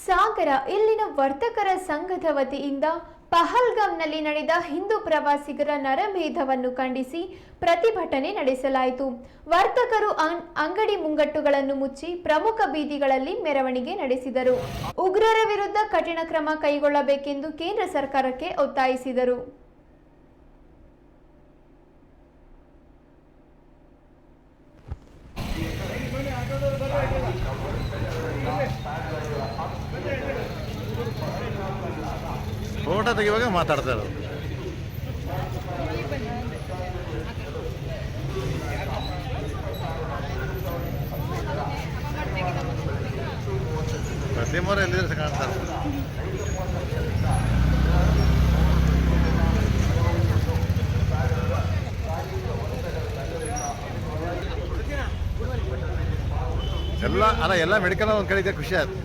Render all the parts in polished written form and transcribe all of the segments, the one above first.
ಸಾಗರ ಇಲ್ಲಿನ ವರ್ತಕರ ಸಂಘದ ವತಿಯಿಂದ ಪಹಲ್ಗಾಮ್ನಲ್ಲಿ ನಡೆದ ಹಿಂದೂ ಪ್ರವಾಸಿಗರ ನರಮೇಧವನ್ನು ಖಂಡಿಸಿ ಪ್ರತಿಭಟನೆ ನಡೆಸಲಾಯಿತು. ವರ್ತಕರು ಅಂಗಡಿ ಮುಂಗಟ್ಟುಗಳನ್ನು ಮುಚ್ಚಿ ಪ್ರಮುಖ ಬೀದಿಗಳಲ್ಲಿ ಮೆರವಣಿಗೆ ನಡೆಸಿದರು. ಉಗ್ರರ ವಿರುದ್ಧ ಕಠಿಣ ಕ್ರಮ ಕೈಗೊಳ್ಳಬೇಕೆಂದು ಕೇಂದ್ರ ಸರ್ಕಾರಕ್ಕೆ ಒತ್ತಾಯಿಸಿದರು. ಫೋಟೋ ತೆಗೆಯುವಾಗ ಮಾತಾಡ್ತಾ ಇರೋದು. ಪ್ರತಿಮೂರು ಎಲ್ಲಿದ್ರೆ ಕಾಣ್ತಾರೆ. ಎಲ್ಲ ಮೆಡಿಕಲ್ ಒಂದು ಕಡೆ ಖುಷಿ ಆಯ್ತು.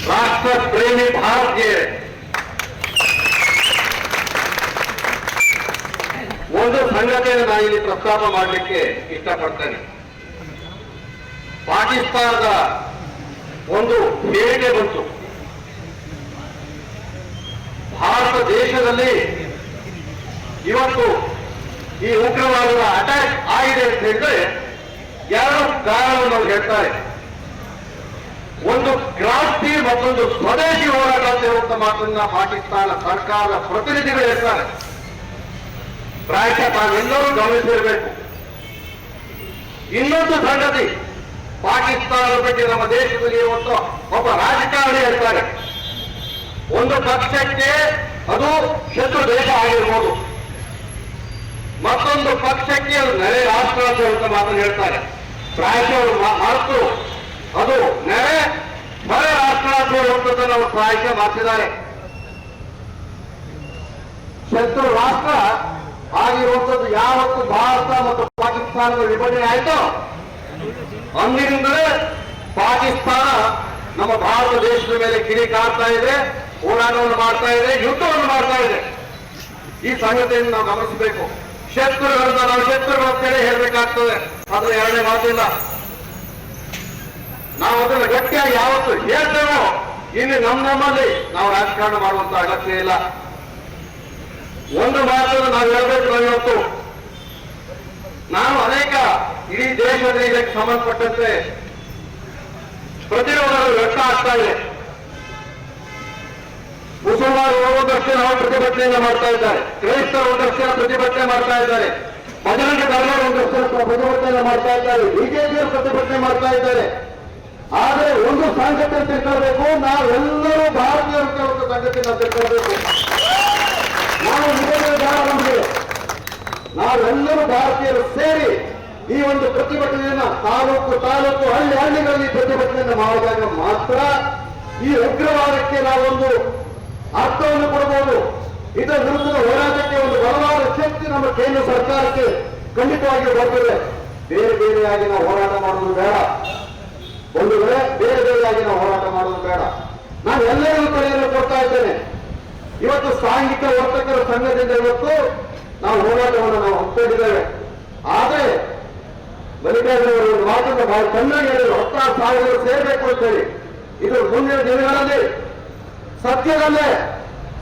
राष्ट्र प्रेमी भारतीय ಒಂದು ಸಂಗತಿಯನ್ನು ನಾನು ಇಲ್ಲಿ ಪ್ರಸ್ತಾಪ ಮಾಡಲಿಕ್ಕೆ ಇಷ್ಟಪಡ್ತೇನೆ. ಪಾಕಿಸ್ತಾನದ ಒಂದು ಹೇಳಿಕೆ ಬಂತು, ಭಾರತ ದೇಶದಲ್ಲಿ ಇವತ್ತು ಈ ಉಗ್ರವಾದದ ಅಟ್ಯಾಕ್ ಆಗಿದೆ ಅಂತ ಹೇಳಿದ್ರೆ ಎರಡು ಕಾರಣವನ್ನು ಅವರು ಹೇಳ್ತಾರೆ. ಒಂದು ಕ್ರಾಂತಿ, ಮತ್ತೊಂದು ಸ್ವದೇಶಿ ಹೋರಾಟ ಅಂತ ಹೇಳುವಂತ ಮಾತನ್ನ ಪಾಕಿಸ್ತಾನ ಸರ್ಕಾರದ ಪ್ರತಿನಿಧಿಗಳು ಹೇಳ್ತಾರೆ. ಪ್ರಾಯಶಃ ತಾವೆಲ್ಲರೂ ಗಮನಿಸಿರಬೇಕು. ಇನ್ನೊಂದು ಸಂಗತಿ, ಪಾಕಿಸ್ತಾನದ ಬಗ್ಗೆ ನಮ್ಮ ದೇಶದಲ್ಲಿ ಇವತ್ತು ಒಬ್ಬ ರಾಜಕಾರಣಿ ಹೇಳ್ತಾರೆ, ಒಂದು ಪಕ್ಷಕ್ಕೆ ಅದು ಶತ್ರು ದೇಶ ಆಗಿರ್ಬೋದು, ಮತ್ತೊಂದು ಪಕ್ಷಕ್ಕೆ ಅದು ನೆರೆ ರಾಷ್ಟ್ರ ಅಂತ ಹೇಳುವಂತ ಮಾತನ್ನು ಹೇಳ್ತಾರೆ. ಪ್ರಾಯಶಃ ಅವರು ಮರೆತು ಅದು ನೆರೆ ಹೊರ ರಾಷ್ಟ್ರ ಅಂತ ಹೇಳುವಂಥದ್ದನ್ನು ಅವರು ಪ್ರಾಯಶಃ ಮಾಡಿಸಿದ್ದಾರೆ. ಶತ್ರು ರಾಷ್ಟ್ರ ಆಗಿರುವಂಥದ್ದು ಯಾವತ್ತು ಭಾರತ ಮತ್ತು ಪಾಕಿಸ್ತಾನದ ವಿಭಜನೆ ಆಯಿತೋ ಅಂದಿನಿಂದಲೇ ಪಾಕಿಸ್ತಾನ ನಮ್ಮ ಭಾರತ ದೇಶದ ಮೇಲೆ ಕಿಡಿಕಾರ್ತಾ ಇದೆ, ಹೋರಾಟವನ್ನು ಮಾಡ್ತಾ ಇದೆ, ಯುದ್ಧವನ್ನು ಮಾಡ್ತಾ ಇದೆ. ಈ ಸಂಗತಿಯನ್ನು ನಾವು ಗಮನಿಸಬೇಕು. ಶತ್ರುಗಳಿಂದ ನಾವು ಶತ್ರುಗಳ ಅಂತೇಳಿ ಹೇಳಬೇಕಾಗ್ತದೆ, ಅದರ ಎರಡನೇ ಮಾತಿಲ್ಲ. ನಾವು ಅದನ್ನು ಗಟ್ಟಿಯಾಗಿ ಯಾವತ್ತು ಹೇಳ್ತೇವೋ ಇಲ್ಲಿ ನಮ್ಮಲ್ಲಿ ನಾವು ರಾಜಕಾರಣ ಮಾಡುವಂತ ಅಗತ್ಯ ಇಲ್ಲ. ಒಂದು ಮಾತನ್ನು ನಾವು ಹೇಳಬೇಕು. ಇವತ್ತು ನಾನು ಅನೇಕ ಇಡೀ ದೇಶದ ಇದಕ್ಕೆ ಸಂಬಂಧಪಟ್ಟಂತೆ ಪ್ರತಿರೋಧಗಳು ವ್ಯಕ್ತ ಆಗ್ತಾ ಇದೆ. ಮುಸಲ್ಮಾನರು ಒಂದಷ್ಟು ನಾವು ಪ್ರತಿಭಟನೆಯನ್ನು ಮಾಡ್ತಾ ಇದ್ದಾರೆ, ಕ್ರೈಸ್ತರು ಒಂದಷ್ಟು ಪ್ರತಿಭಟನೆ ಮಾಡ್ತಾ ಇದ್ದಾರೆ, ಬಜರಂಗ ದಳಗಳು ಒಂದಷ್ಟು ಪ್ರತಿಭಟನೆಯನ್ನು ಮಾಡ್ತಾ ಇದ್ದಾರೆ, ಬಿಜೆಪಿಯವರು ಪ್ರತಿಭಟನೆ ಮಾಡ್ತಾ ಇದ್ದಾರೆ. ಆದರೆ ಒಂದು ಸಂಗತಿ ತಿಳ್ಕೊಳ್ಬೇಕು, ನಾವೆಲ್ಲರೂ ಭಾರತೀಯರು ಕೆಲವು ಸಂಗತಿಯನ್ನು ತಿಳ್ಕೊಳ್ಬೇಕು. ನಾವೆಲ್ಲರೂ ಭಾರತೀಯರು ಸೇರಿ ಈ ಒಂದು ಪ್ರತಿಭಟನೆಯನ್ನ ತಾಲೂಕು ಹಳ್ಳಿಗಳಲ್ಲಿ ಪ್ರತಿಭಟನೆಯನ್ನು ಮಾಡಿದಾಗ ಮಾತ್ರ ಈ ಉಗ್ರವಾದಕ್ಕೆ ನಾವೊಂದು ಅರ್ಥವನ್ನು ಕೊಡಬಹುದು. ಇದರ ವಿರುದ್ಧದ ಹೋರಾಟಕ್ಕೆ ಒಂದು ಬಲವಾದ ಶಕ್ತಿ ನಮ್ಮ ಕೇಂದ್ರ ಸರ್ಕಾರಕ್ಕೆ ಖಂಡಿತವಾಗಿ ಬರ್ತದೆ. ಬೇರೆ ಬೇರೆಯಾಗಿ ನಾವು ಹೋರಾಟ ಮಾಡುವುದು ಬೇಡ. ಒಂದು ವೇಳೆ ಬೇರೆ ಬೇರೆಯಾಗಿ ನಾವು ಹೋರಾಟ ಮಾಡುವುದು ಬೇಡ. ನಾನು ಎಲ್ಲರಿಗೂ ಕರೆಯನ್ನು ಕೊಡ್ತಾ ಇದ್ದೇನೆ. ಇವತ್ತು ಸಾಂಘಿಕ ವರ್ತಕರ ಸಂಘದಿಂದ ಇವತ್ತು ನಾವು ಹೋರಾಟವನ್ನು ನಾವು ಹಮ್ಮಿಕೊಂಡಿದ್ದೇವೆ. ಆದರೆ ಮಲ್ಲಿಕಾರ್ಜುನವರು ಒಂದು ಮಾತನ್ನು ಬಹಳ ಚೆನ್ನಾಗಿ ಹೇಳಿದರು, 16,000 ಸೇರಬೇಕು ಅಂತ ಹೇಳಿ. ಇದು ಮುಂದಿನ ದಿನಗಳಲ್ಲಿ ಸದ್ಯದಲ್ಲೇ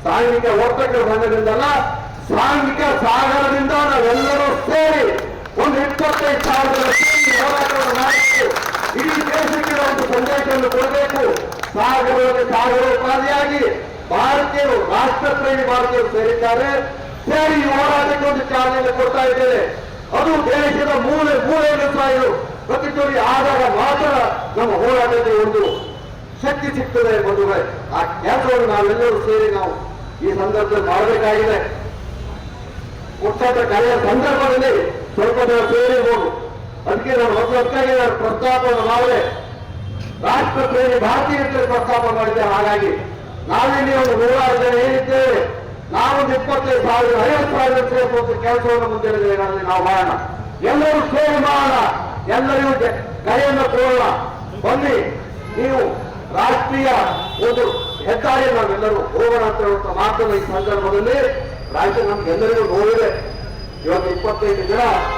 ಸಾಂಘಿಕ ವರ್ತಕರ ಸಂಘದಿಂದಲ್ಲ, ಸಾಂಘಿಕ ಸಾಗರದಿಂದ ನಾವೆಲ್ಲರೂ ಸೇರಿ ಒಂದು 25,000 ಹೋರಾಟವನ್ನು ಮಾಡಬೇಕು. ಇಡೀ ದೇಶಕ್ಕೆ ಒಂದು ಸಂದೇಶವನ್ನು ಕೊಡಬೇಕು. ಸಾಗರೋಪಾದಿಯಾಗಿ ಭಾರತೀಯರು, ರಾಷ್ಟ್ರಪ್ರೇಮಿ ಭಾರತೀಯರು ಸೇರಿದ್ದಾರೆ. ಸೇರಿ ಈ ಹೋರಾಟಕ್ಕೆ ಒಂದು ಚಾಲನೆ ಕೊಡ್ತಾ ಇದ್ದೇವೆ. ಅದು ದೇಶದ ಮೂಲೆಯನ್ನು ಸಾಯಲು ಪ್ರತಿಚೋರಿ ಆದಾಗ ಮಾತ್ರ ನಮ್ಮ ಹೋರಾಟಕ್ಕೆ ಒಂದು ಶಕ್ತಿ ಸಿಗ್ತದೆ ಬಂಧುಗಳೇ. ಆ ಕೆಲಸವನ್ನು ನಾವೆಲ್ಲರೂ ಸೇರಿ ನಾವು ಈ ಸಂದರ್ಭದಲ್ಲಿ ಮಾಡಬೇಕಾಗಿದೆ. ಒಟ್ಟಾದ ಕರೆಯ ಸಂದರ್ಭದಲ್ಲಿ ಸ್ವಲ್ಪ ಜನ ಸೇರಿರ್ಬೋದು. ಅದಕ್ಕೆ ನಾನು ಹೊಸದಾಗಿ ಪ್ರಸ್ತಾಪವನ್ನು ಮಾಡಿದೆ. ರಾಷ್ಟ್ರ ಪ್ರೇಮಿ ಭಾರತೀಯರಲ್ಲಿ ಪ್ರಸ್ತಾಪ ಮಾಡಿದ್ದೇವೆ. ಹಾಗಾಗಿ ನಾವಿಲ್ಲಿ ಒಂದು 106 ಜನ ಏನಿದ್ದೇವೆ, ನಾವೊಂದು 25,000 50,000 ಸೇರಿಸುವಂತ ಕೆಲಸವನ್ನು ಮುಂದಿನ ದಿನಗಳಲ್ಲಿ ನಾವು ಮಾಡೋಣ. ಎಲ್ಲರೂ ಸೇರಿ ಮಾಡೋಣ. ಎಲ್ಲರಿಗೂ ಕರೆಯನ್ನು ಕೊಡೋಣ. ಬನ್ನಿ, ನೀವು ರಾಷ್ಟ್ರೀಯ ಒಂದು ಹೆದ್ದಾರಿ ನಾವೆಲ್ಲರೂ ಹೋಗೋಣ ಅಂತ ಹೇಳುವಂತ ಮಾತನ್ನು ಈ ಸಂದರ್ಭದಲ್ಲಿ ರಾಜ್ಯ ನಮ್ಗೆಲ್ಲರಿಗೂ ನೋಡಿದೆ. ಇವತ್ತು 25 ಜನ